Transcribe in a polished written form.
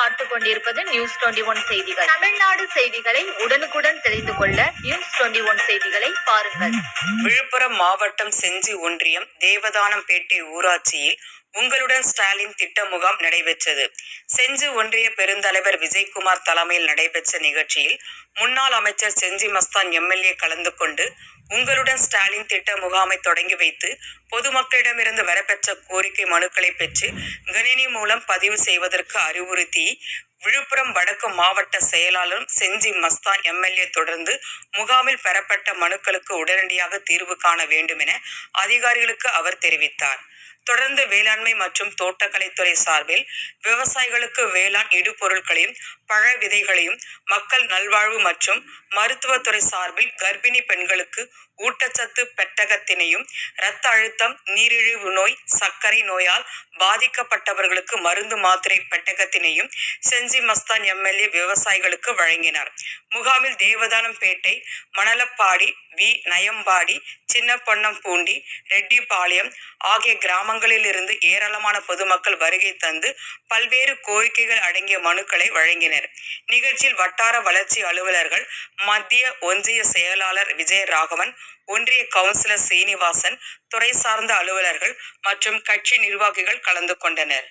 பார்த்துக் கொண்டிருப்பது News 21 செய்திகள். தமிழ்நாடு செய்திகளை உடனுக்குடன் தெரிந்து கொள்ள News 21 செய்திகளை பாருங்கள். விழுப்புரம் மாவட்டம் செஞ்சி ஒன்றியம் தேவதானம்பேட்டை ஊராட்சியில் உங்களுடன் ஸ்டாலின் திட்ட முகாம் நடைபெற்றது. செஞ்சி ஒன்றிய பெருந்தலைவர் விஜயகுமார் தலைமையில் நடைபெற்ற நிகழ்ச்சியில் முன்னாள் அமைச்சர் செஞ்சி மஸ்தான் எம்எல்ஏ கலந்து கொண்டு உங்களுடன் ஸ்டாலின் திட்ட முகாமை தொடங்கி வைத்து பொதுமக்களிடமிருந்து வரப்பெற்ற கோரிக்கை மனுக்களை பெற்று கணினி மூலம் பதிவு செய்வதற்கு அறிவுறுத்தி விழுப்புரம் வடக்கு மாவட்ட செயலாளரும் செஞ்சி மஸ்தான் எம்எல்ஏ தொடர்ந்து முகாமில் பெறப்பட்ட மனுக்களுக்கு உடனடியாக தீர்வு காண வேண்டும் என அதிகாரிகளுக்கு அவர் தெரிவித்தார். தொடர்ந்து வேளாண்மை மற்றும் தோட்டக்கலைத்துறை சார்பில் விவசாயிகளுக்கு வேளாண் இடுபொருட்களையும் பழ விதைகளையும், மக்கள் நல்வாழ்வு மற்றும் மருத்துவத்துறை சார்பில் கர்ப்பிணி பெண்களுக்கு ஊட்டச்சத்து பெட்டகத்தினையும், இரத்த அழுத்தம், நீரிழிவு நோய், சர்க்கரை நோயால் பாதிக்கப்பட்டவர்களுக்கு மருந்து மாத்திரை பெட்டகத்தினையும் செஞ்சி மஸ்தான் எம்எல்ஏ விவசாயிகளுக்கு வழங்கினார். முகாமில் தேவதானம்பேட்டை, மணலப்பாடி, வி. நயம்பாடி, சின்னப்பொன்னம்பூண்டி, ரெட்டிபாளையம் ஆகிய கிராமங்களில் இருந்து ஏராளமான பொதுமக்கள் வருகை தந்து பல்வேறு கோரிக்கைகள் அடங்கிய மனுக்களை வழங்கினர். நிகழ்ச்சியில் வட்டார வளர்ச்சி அலுவலர்கள், மத்திய ஒன்றிய செயலாளர் விஜயராகவன், ஒன்றிய கவுன்சிலர் சீனிவாசன், துறை சார்ந்த அலுவலர்கள் மற்றும் கட்சி நிர்வாகிகள் கலந்து கொண்டனர்.